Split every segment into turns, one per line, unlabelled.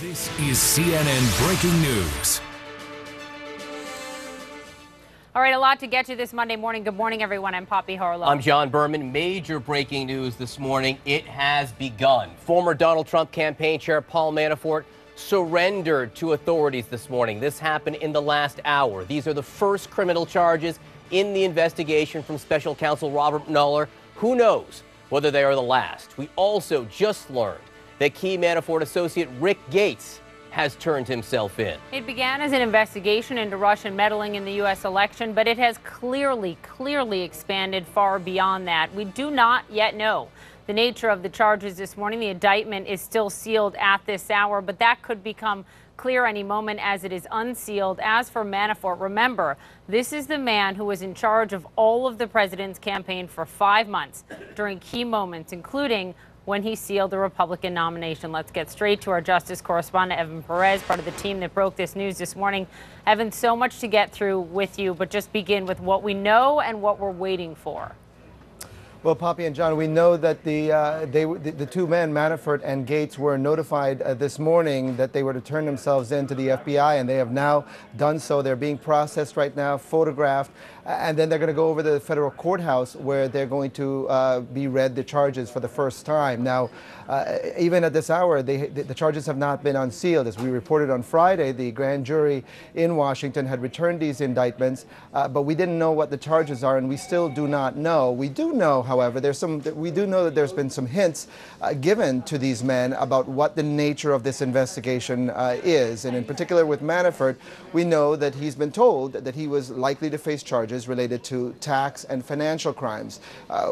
This is CNN Breaking News.
All right, a lot to get to this Monday morning. Good morning, everyone. I'm Poppy Harlow.
I'm John Berman. Major breaking news this morning. It has begun. Former Donald Trump campaign chair Paul Manafort surrendered to authorities this morning. This happened in the last hour. These are the first criminal charges in the investigation from special counsel Robert Mueller. Who knows whether they are the last? We also just learned that key Manafort associate Rick Gates has turned himself in.
It began as an investigation into Russian meddling in the U.S. election, but it has clearly expanded far beyond that. We do not yet know the nature of the charges this morning. The indictment is still sealed at this hour, but that could become clear any moment as it is unsealed. As for Manafort, remember, this is the man who was in charge of all of the president's campaign for 5 months during key moments, including when he sealed the Republican nomination. Let's get straight to our justice correspondent, Evan Perez, part of the team that broke this news this morning. Evan, so much to get through with you, but just begin with what we know and what we're waiting for.
Well, Poppy and John, we know that the two men, Manafort and Gates, were notified this morning that they were to turn themselves in to the FBI, and they have now done so. They're being processed right now, photographed, and then they're going to go over to the federal courthouse where they're going to be read the charges for the first time. Now, even at this hour, the charges have not been unsealed. As we reported on Friday, the grand jury in Washington had returned these indictments, but we didn't know what the charges are, and we still do not know. We do know, however, we do know that there's been some hints given to these men about what the nature of this investigation is. And in particular with Manafort, we know that he's been told that he was likely to face charges related to tax and financial crimes.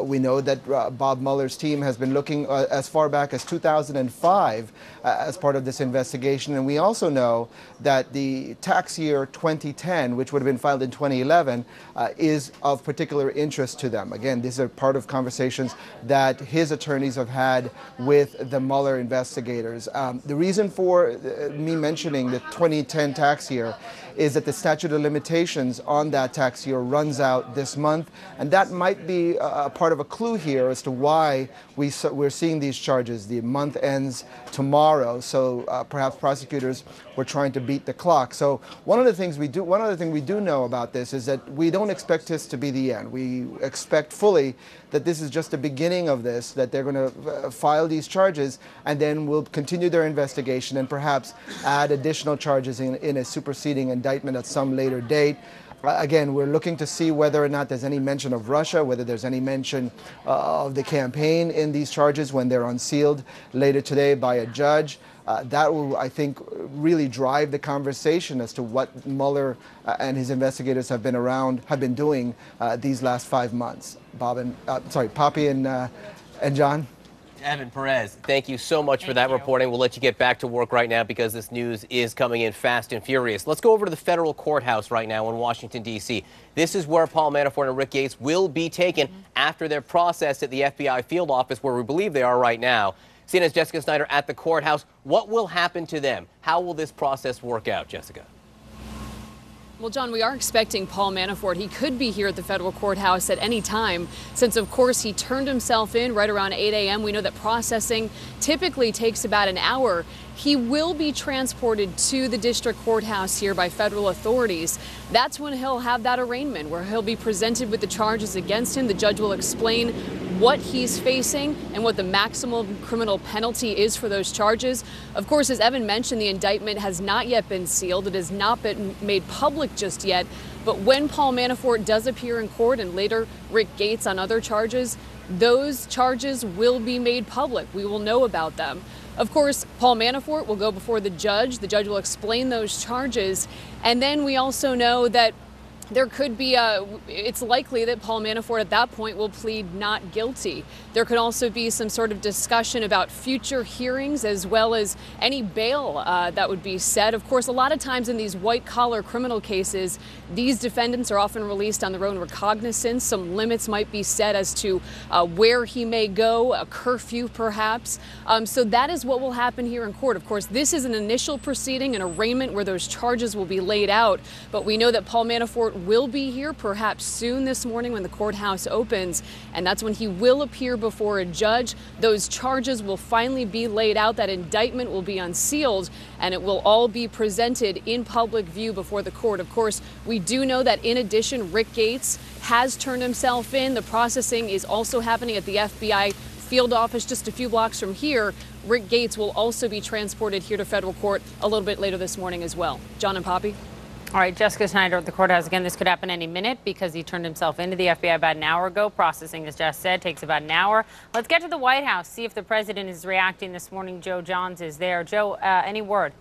We know that Bob Mueller's team has been looking as far back as 2005 as part of this investigation. And we also know that the tax year 2010, which would have been filed in 2011, is of particular interest to them. Again, these are part of conversations that his attorneys have had with the Mueller investigators. The reason for me mentioning the 2010 tax year is that the statute of limitations on that tax year runs out this month, and that might be a part of a clue here as to why we're seeing these charges. The month ends tomorrow, so perhaps prosecutors were trying to beat the clock. So one other thing we do know about this is that we don't expect this to be the end. We expect fully that this is just the beginning of this, that they're going to file these charges and then we'll continue their investigation and perhaps add additional charges in a superseding indictment at some later date. Again, we're looking to see whether or not there's any mention of Russia, whether there's any mention of the campaign in these charges when they're unsealed later today by a judge. That will, I think, really drive the conversation as to what Mueller and his investigators have been doing these last 5 months. Poppy and John.
Evan Perez, thank you so much for that reporting. We'll let you get back to work right now because this news is coming in fast and furious. Let's go over to the federal courthouse right now in Washington, D.C. This is where Paul Manafort and Rick Gates will be taken after they're processed at the FBI field office where we believe they are right now. CNN's Jessica Snyder at the courthouse. What will happen to them? How will this process work out, Jessica?
Well, John, we are expecting Paul Manafort. He could be here at the federal courthouse at any time since, of course, he turned himself in right around 8 a.m. We know that processing typically takes about an hour. He will be transported to the district courthouse here by federal authorities. That's when he'll have that arraignment where he'll be presented with the charges against him. The judge will explain what he's facing and what the maximum criminal penalty is for those charges. Of course, as Evan mentioned, the indictment has not yet been sealed. It has not been made public just yet. But when Paul Manafort does appear in court and later Rick Gates on other charges, those charges will be made public. We will know about them. Of course, Paul Manafort will go before the judge. The judge will explain those charges. And then we also know that there could be it's likely that Paul Manafort at that point will plead not guilty. There could also be some sort of discussion about future hearings as well as any bail that would be set. Of course, a lot of times in these white-collar criminal cases, these defendants are often released on their own recognizance. Some limits might be set as to where he may go, a curfew perhaps. So that is what will happen here in court. Of course, this is an initial proceeding, an arraignment where those charges will be laid out. But we know that Paul Manafort will be here perhaps soon this morning when the courthouse opens, and that's when he will appear before a judge. Those charges will finally be laid out. That indictment will be unsealed, and it will all be presented in public view before the court. Of course, we do know that in addition, Rick Gates has turned himself in. The processing is also happening at the FBI field office just a few blocks from here. Rick Gates will also be transported here to federal court a little bit later this morning as well. John and Poppy.
All right, Jessica Snyder at the courthouse. Again, this could happen any minute because he turned himself into the FBI about an hour ago. Processing, as Jess said, takes about an hour. Let's get to the White House, see if the president is reacting this morning. Joe Johns is there. Joe, any word?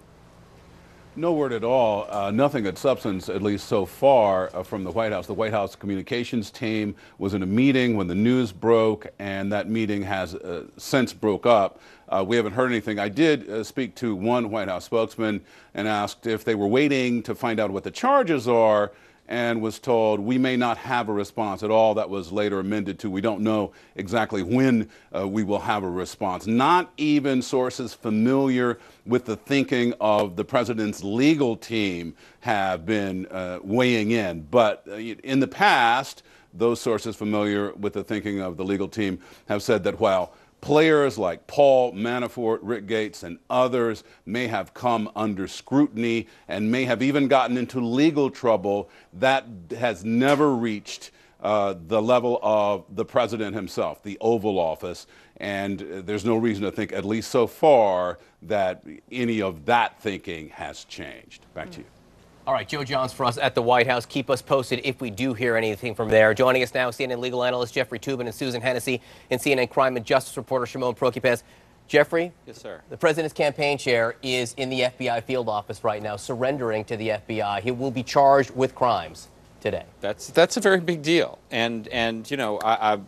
No word at all. Nothing of substance, at least so far, from the White House. The White House communications team was in a meeting when the news broke, and that meeting has since broke up. We haven't heard anything. I did speak to one White House spokesman and asked if they were waiting to find out what the charges are, and was told we may not have a response at all. That was later amended to we don't know exactly when we will have a response. Not even sources familiar with the thinking of the president's legal team have been weighing in. But in the past, those sources familiar with the thinking of the legal team have said that while players like Paul Manafort, Rick Gates, and others may have come under scrutiny and may have even gotten into legal trouble, that has never reached the level of the president himself, the Oval Office. And there's no reason to think, at least so far, that any of that thinking has changed. Back to you.
All right, Joe Johns for us at the White House. Keep us posted if we do hear anything from there. Joining us now, CNN legal analyst Jeffrey Toobin and Susan Hennessy, and CNN crime and justice reporter Shimon Prokupecz. Jeffrey?
Yes, sir.
The president's campaign chair is in the FBI field office right now, surrendering to the FBI. He will be charged with crimes today.
That's a very big deal. And you know,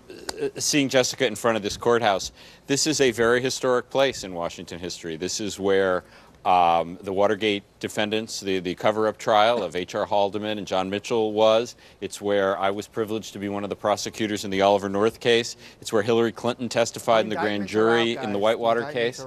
seeing Jessica in front of this courthouse, this is a very historic place in Washington history. This is where the Watergate defendants, the cover-up trial of H.R. Haldeman and John Mitchell was. It's where I was privileged to be one of the prosecutors in the Oliver North case. It's where Hillary Clinton testified in the grand jury in the Whitewater case.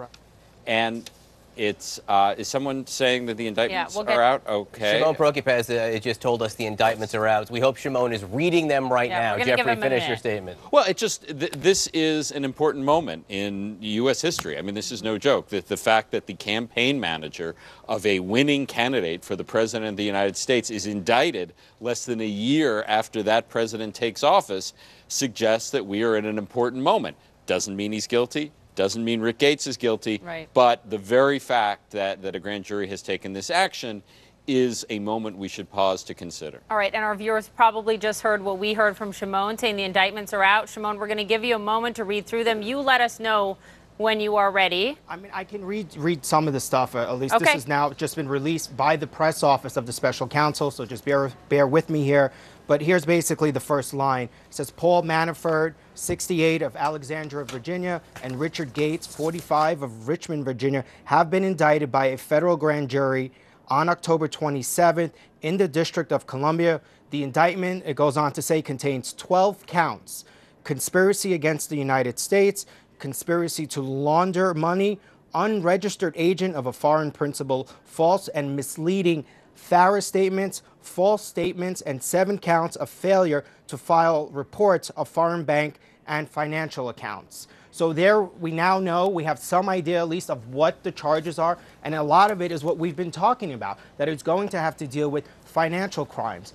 And it's, is someone saying that the indictments are out? Okay.
Shimon Prokupecz just told us the indictments are out. We hope Shimon is reading them right now. Jeffrey, finish your statement.
Well, it just, this is an important moment in U.S. history. I mean, this is no joke. The fact that the campaign manager of a winning candidate for the president of the United States is indicted less than a year after that president takes office suggests that we are in an important moment. Doesn't mean he's guilty. Doesn't mean Rick Gates is guilty,
right.
But the very fact that a grand jury has taken this action is a moment we should pause to consider.
All right, and our viewers probably just heard what we heard from Shimon, saying the indictments are out. Shimon, we're going to give you a moment to read through them. You let us know when you are ready.
I mean, I can read some of the stuff. At least
okay.
This has now just been released by the press office of the special counsel, so just bear with me here. But here's basically the first line. It says Paul Manafort, 68, of Alexandria, Virginia, and Richard Gates, 45, of Richmond, Virginia, have been indicted by a federal grand jury on October 27th in the District of Columbia. The indictment, it goes on to say, contains 12 counts: conspiracy against the United States, conspiracy to launder money, unregistered agent of a foreign principal, false and misleading Fara statements, false statements, and 7 counts of failure to file reports of foreign bank and financial accounts. So there we now know, we have some idea at least of what the charges are, and a lot of it is what we've been talking about, that it's going to have to deal with financial crimes.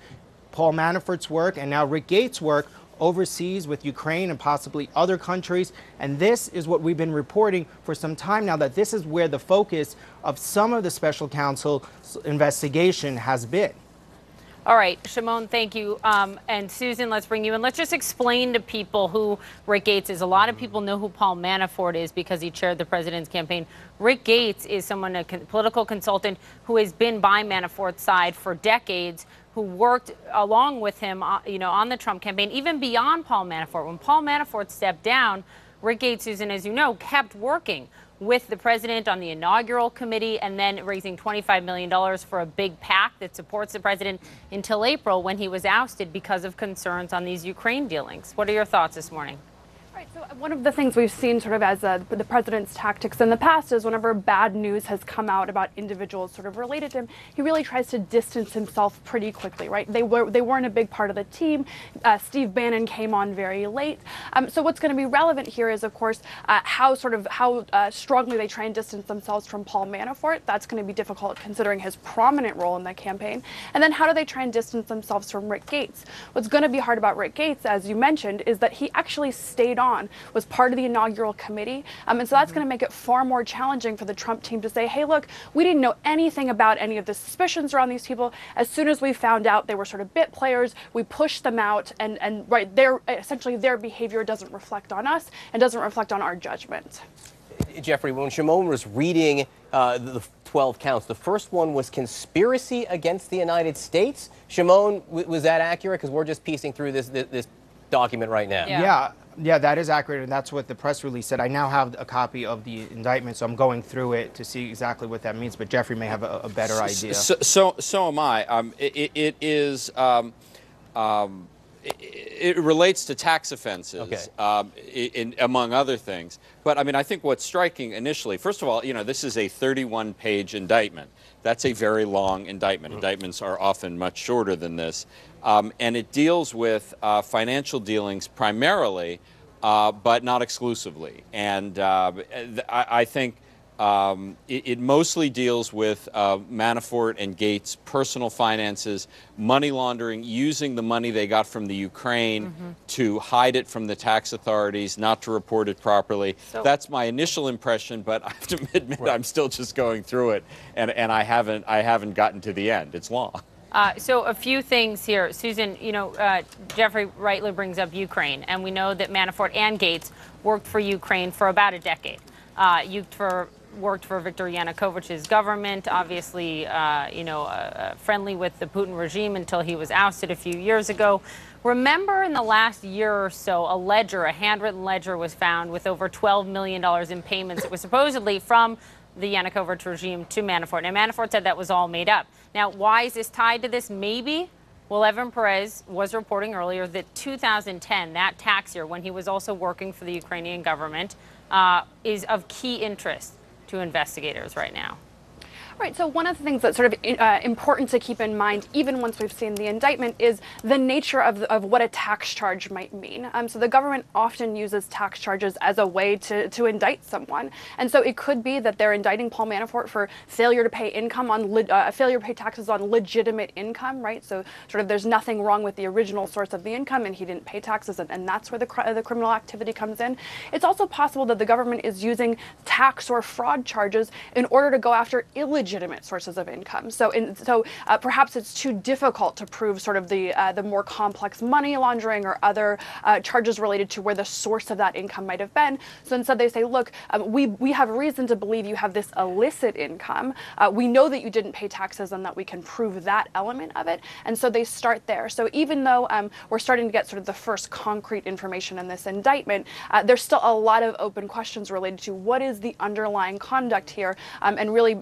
Paul Manafort's work and now Rick Gates' work overseas with Ukraine and possibly other countries. And this is what we've been reporting for some time now, that this is where the focus of some of the special counsel's investigation has been.
All right, Shimon, thank you. And Susan, let's bring you in. Let's just explain to people who Rick Gates is. A lot of people know who Paul Manafort is because he chaired the president's campaign. Rick Gates is someone, a political consultant, who has been by Manafort's side for decades, who worked along with him, on the Trump campaign, even beyond Paul Manafort. When Paul Manafort stepped down, Rick Gates, Susan, as you know, kept working with the president on the inaugural committee and then raising $25 million for a big PAC that supports the president until April, when he was ousted because of concerns on these Ukraine dealings. What are your thoughts this morning?
Right, so one of the things we've seen sort of as the president's tactics in the past is whenever bad news has come out about individuals sort of related to him, he really tries to distance himself pretty quickly, right? They weren't a big part of the team. Steve Bannon came on very late. So what's going to be relevant here is, of course, how strongly they try and distance themselves from Paul Manafort. That's going to be difficult considering his prominent role in the campaign. And then how do they try and distance themselves from Rick Gates? What's going to be hard about Rick Gates, as you mentioned, is that he actually stayed on, was part of the inaugural committee. And so that's going to make it far more challenging for the Trump team to say, hey, look, we didn't know anything about any of the suspicions around these people. As soon as we found out they were sort of bit players, we pushed them out, and right, essentially their behavior doesn't reflect on us and doesn't reflect on our judgment.
Jeffrey, when Shimon was reading the 12 counts, the first one was conspiracy against the United States. Shimon, was that accurate? Because we're just piecing through this document right now.
Yeah, that is accurate, and that's what the press release said. I now have a copy of the indictment, so I'm going through it to see exactly what that means, but Jeffrey may have a better idea.
So am I. It relates to tax offenses, among other things. But I mean, I think what's striking initially, first of all, this is a 31-page indictment. That's a very long indictment. Indictments are often much shorter than this. And it deals with financial dealings primarily, but not exclusively. And I think it mostly deals with Manafort and Gates' personal finances, money laundering, using the money they got from the Ukraine to hide it from the tax authorities, not to report it properly. So, that's my initial impression, but I have to admit I'm still just going through it, and I haven't gotten to the end. It's long.
So a few things here. Susan, Jeffrey rightly brings up Ukraine, and we know that Manafort and Gates worked for Ukraine for about a decade. Worked for Viktor Yanukovych's government, obviously, friendly with the Putin regime until he was ousted a few years ago. Remember, in the last year or so, a handwritten ledger was found with over $12 million in payments. It was supposedly from the Yanukovych regime to Manafort. Now, Manafort said that was all made up. Now, why is this tied to this? Maybe. Well, Evan Perez was reporting earlier that 2010, that tax year, when he was also working for the Ukrainian government, is of key interest to investigators right now.
Right, so one of the things that's sort of important to keep in mind, even once we've seen the indictment, is the nature of what a tax charge might mean. So the government often uses tax charges as a way to indict someone. And so it could be that they're indicting Paul Manafort for failure to pay failure to pay taxes on legitimate income, right? So sort of there's nothing wrong with the original source of the income and he didn't pay taxes, and that's where the criminal activity comes in. It's also possible that the government is using tax or fraud charges in order to go after illegitimate sources of income. So perhaps it's too difficult to prove sort of the more complex money laundering or other charges related to where the source of that income might have been. So instead they say, look, we have reason to believe you have this illicit income. We know that you didn't pay taxes and that we can prove that element of it. And so they start there. So even though we're starting to get sort of the first concrete information in this indictment, there's still a lot of open questions related to what is the underlying conduct here, and really,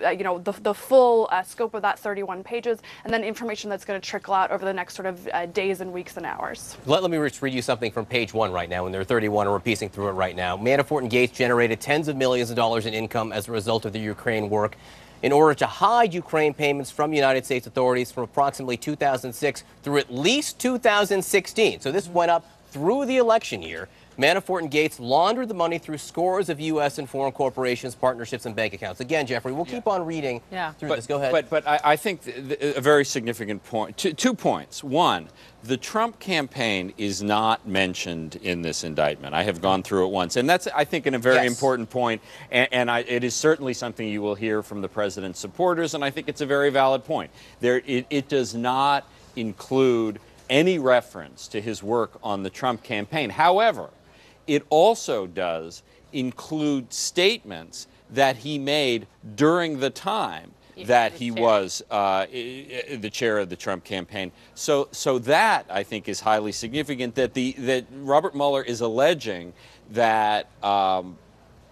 the full scope of that 31 pages, and then information that's going to trickle out over the next sort of days and weeks and hours.
Let me just read you something from page 1 right now, and there are 31, and we're piecing through it right now. Manafort and Gates generated tens of millions of dollars in income as a result of the Ukraine work in order to hide Ukraine payments from United States authorities from approximately 2006 through at least 2016. So this went up through the election year. Manafort and Gates laundered the money through scores of U.S. and foreign corporations, partnerships, and bank accounts. Again, Jeffrey, we'll keep on reading through this. Go ahead.
But I think a very significant point, 2 points. One, the Trump campaign is not mentioned in this indictment. I have gone through it once, and that's, I think, a very important point, and it is certainly something you will hear from the president's supporters, and I think it's a very valid point. It does not include any reference to his work on the Trump campaign. However, it also does include statements that he made during the time that he was the chair of the Trump campaign. So that, I think, is highly significant, that Robert Mueller is alleging that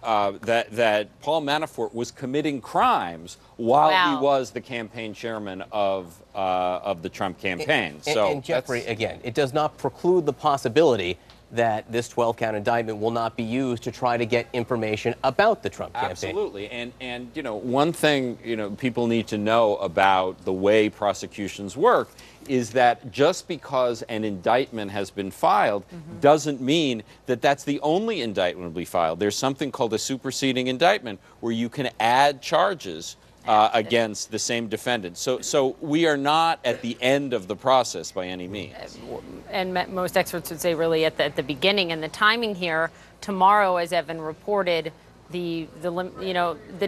that Paul Manafort was committing crimes while he was the campaign chairman of the Trump campaign.
And Jeffrey, again, it does not preclude the possibility that this 12-count indictment will not be used to try to get information about the Trump campaign.
Absolutely. And you know, one thing, you know, people need to know about the way prosecutions work is that just because an indictment has been filed doesn't mean that that's the only indictment will be filed. There's something called a superseding indictment where you can add charges against the same defendant. So we are not at the end of the process by any means.
And most experts would say really at the beginning. And the timing here, tomorrow, as Evan reported, the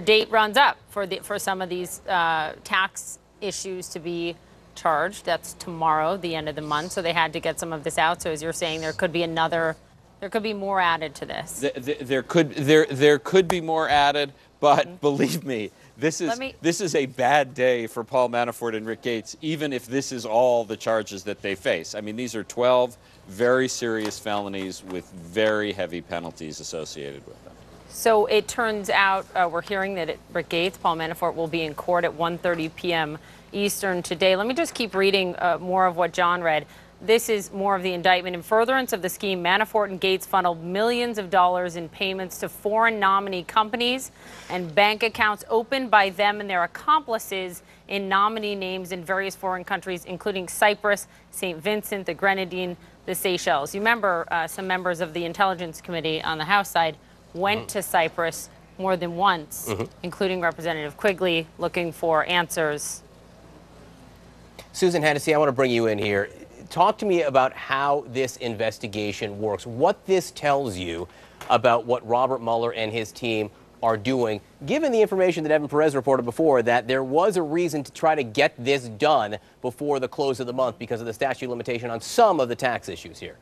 date runs up for some of these tax issues to be charged. That's tomorrow, the end of the month. So they had to get some of this out. So as you're saying, there could be more added to this.
There could be more added, but believe me, this is a bad day for Paul Manafort and Rick Gates, even if this is all the charges that they face. I mean, these are 12 very serious felonies with very heavy penalties associated with them.
So it turns out we're hearing that Rick Gates, Paul Manafort, will be in court at 1:30 p.m. Eastern today. Let me just keep reading more of what John read. This is more of the indictment. In furtherance of the scheme, Manafort and Gates funneled millions of dollars in payments to foreign nominee companies and bank accounts opened by them and their accomplices in nominee names in various foreign countries, including Cyprus, St. Vincent, the Grenadines, the Seychelles. You remember some members of the Intelligence Committee on the House side went to Cyprus more than once, including Representative Quigley, looking for answers.
Susan Hennessy, I want to bring you in here. Talk to me about how this investigation works, what this tells you about what Robert Mueller and his team are doing, given the information that Evan Perez reported before, that there was a reason to try to get this done before the close of the month because of the statute of limitation on some of the tax issues here.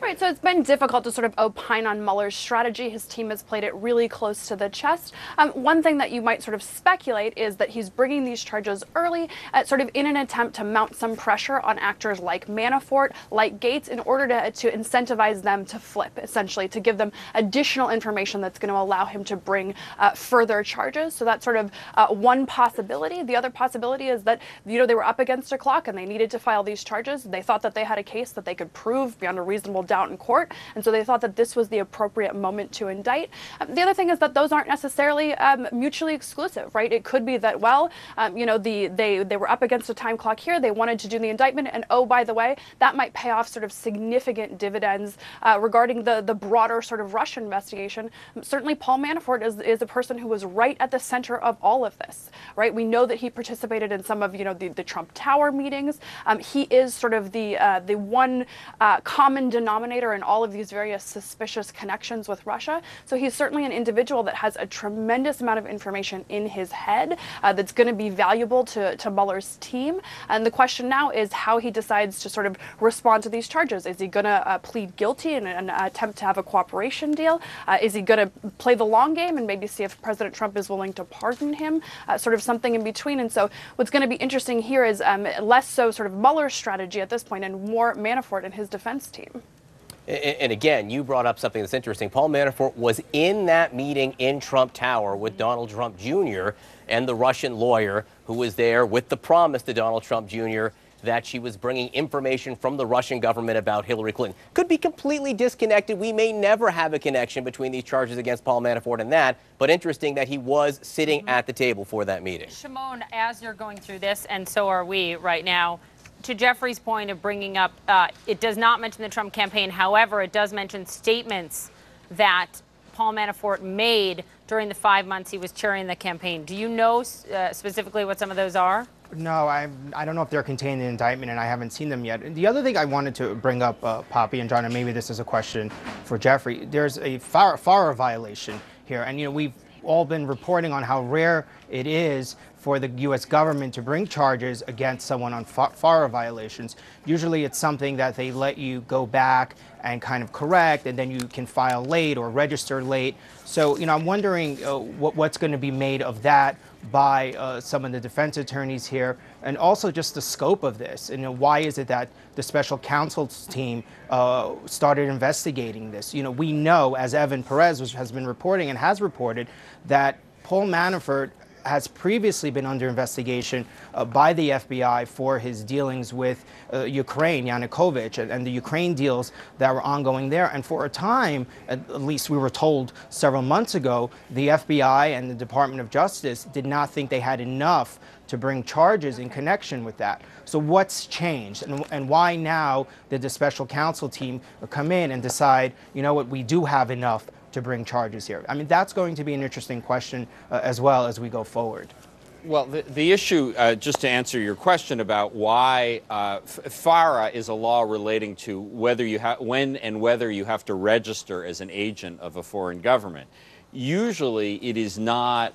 Right, so it's been difficult to sort of opine on Mueller's strategy. His team has played it really close to the chest. One thing that you might sort of speculate is that he's bringing these charges early, sort of in an attempt to mount some pressure on actors like Manafort, like Gates, in order to incentivize them to flip, essentially, to give them additional information that's going to allow him to bring further charges. So that's sort of one possibility. The other possibility is that, they were up against a clock and they needed to file these charges. They thought that they had a case that they could prove beyond a reasonable doubt in court, and so they thought that this was the appropriate moment to indict. The other thing is that those aren't necessarily mutually exclusive, right? It could be that, they were up against a time clock here, they wanted to do the indictment, and oh, by the way, that might pay off sort of significant dividends regarding the broader sort of Russian investigation. Certainly Paul Manafort is a person who was right at the center of all of this, right? We know that he participated in some of, the Trump Tower meetings. He is sort of the one common denominator in all of these various suspicious connections with Russia. So he's certainly an individual that has a tremendous amount of information in his head that's going to be valuable to Mueller's team. And the question now is how he decides to sort of respond to these charges. Is he going to plead guilty in an attempt to have a cooperation deal? Is he going to play the long game and maybe see if President Trump is willing to pardon him? Sort of something in between. And so what's going to be interesting here is less so sort of Mueller's strategy at this point and more Manafort and his defense team.
And again, you brought up something that's interesting. Paul Manafort was in that meeting in Trump Tower with Donald Trump Jr. and the Russian lawyer who was there with the promise to Donald Trump Jr. that she was bringing information from the Russian government about Hillary Clinton. Could be completely disconnected. We may never have a connection between these charges against Paul Manafort and that, but interesting that he was sitting at the table for that meeting.
Shimon, as you're going through this, and so are we right now, to Jeffrey's point of bringing up, it does not mention the Trump campaign. However, it does mention statements that Paul Manafort made during the 5 months he was chairing the campaign. Do you know specifically what some of those are?
No, I don't know if they're contained in the indictment, and I haven't seen them yet. The other thing I wanted to bring up, Poppy and John, and maybe this is a question for Jeffrey, there's a Fara violation here, and we've all been reporting on how rare it is for the U.S. government to bring charges against someone on Fara violations. Usually it's something that they let you go back and kind of correct, and then you can file late or register late. So, I'm wondering what's going to be made of that by some of the defense attorneys here, and also just the scope of this. Why is it that the special counsel's team started investigating this? We know, as Evan Perez has been reporting and has reported, that Paul Manafort has previously been under investigation by the FBI for his dealings with Ukraine, Yanukovych, and the Ukraine deals that were ongoing there. And for a time, at least we were told several months ago, the FBI and the Department of Justice did not think they had enough to bring charges in connection with that. So what's changed, and why now did the special counsel team come in and decide, you know what, we do have enough to bring charges here? I mean, that's going to be an interesting question as well as we go forward.
Well, the issue, just to answer your question about why Fara is a law relating to whether you when and whether you have to register as an agent of a foreign government. Usually, it is not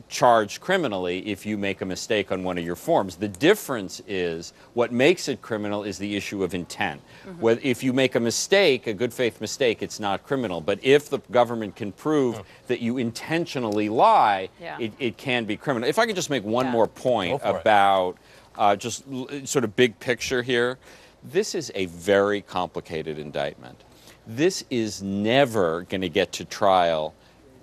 charged criminally if you make a mistake on one of your forms. The difference is what makes it criminal is the issue of intent. If you make a mistake, a good faith mistake, it's not criminal. But if the government can prove that you intentionally lie, it can be criminal. If I could just make one more point about just sort of big picture here. This is a very complicated indictment. This is never going to get to trial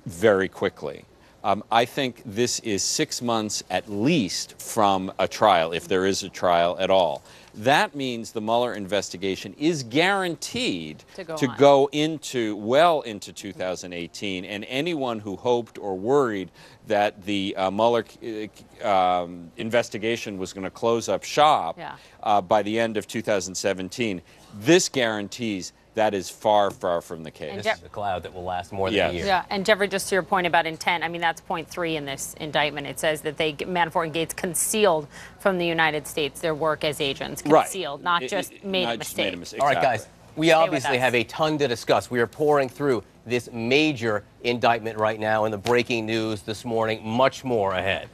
very quickly. I think this is 6 months at least from a trial, if there is a trial at all. That means the Mueller investigation is guaranteed to go into well into 2018, and anyone who hoped or worried that the Mueller investigation was going to close up shop by the end of 2017, this guarantees that is far, far from the case.
This is a cloud that will last more than a year.
Yeah, and Jeffrey, just to your point about intent, I mean, that's point 3 in this indictment. It says that Manafort and Gates concealed from the United States their work as agents. Concealed, not just made a mistake.
All right, guys, we obviously have a ton to discuss. We are pouring through this major indictment right now and the breaking news this morning. Much more ahead.